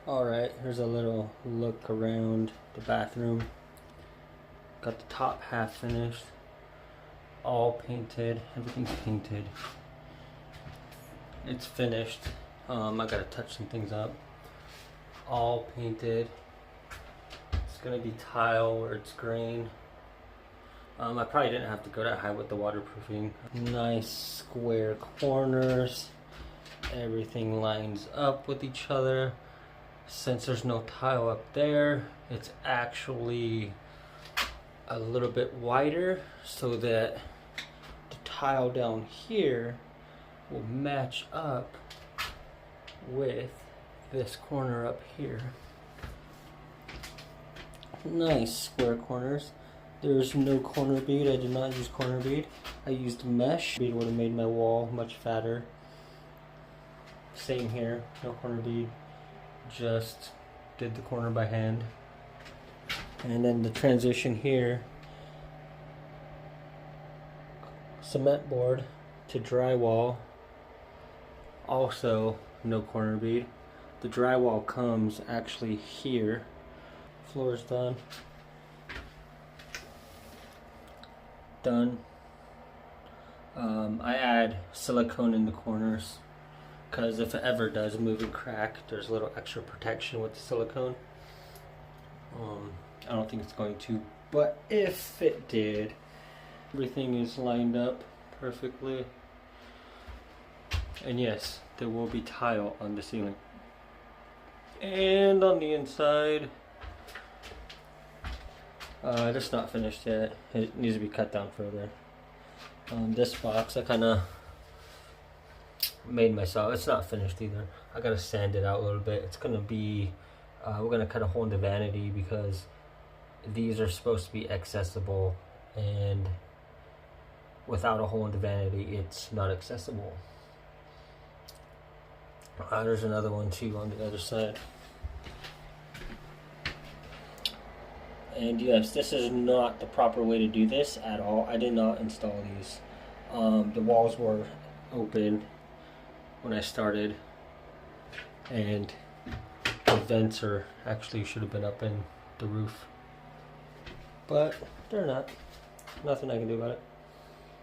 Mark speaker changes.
Speaker 1: Alright, here's a little look around the bathroom. Got the top half finished. All painted. Everything's painted. It's finished. I gotta touch some things up. All painted. It's gonna be tile where it's green. I probably didn't have to go that high with the waterproofing. Nice square corners. Everything lines up with each other. Since there's no tile up there, it's actually a little bit wider so that the tile down here will match up with this corner up here. Nice square corners. There's no corner bead. I did not use corner bead. I used mesh. Bead would have made my wall much fatter. Same here, no corner bead. Just did the corner by hand. And then the transition here, cement board to drywall, also no corner bead. The drywall comes actually here. Floor is done. Done. I add silicone in the corners because if it ever does move and crack, there's a little extra protection with the silicone. I don't think it's going to, but if it did, everything is lined up perfectly. And yes, there will be tile on the ceiling. And on the inside, it's not finished yet. It needs to be cut down further. This box I kind of made myself. It's not finished either. I gotta sand it out a little bit. It's gonna be, we're gonna cut a hole in the vanity because these are supposed to be accessible, and without a hole in the vanity, it's not accessible. There's another one too on the other side. And yes, this is not the proper way to do this at all. I did not install these. The walls were open when I started, and the vents are actually should have been up in the roof, but they're not. Nothing I can do about it.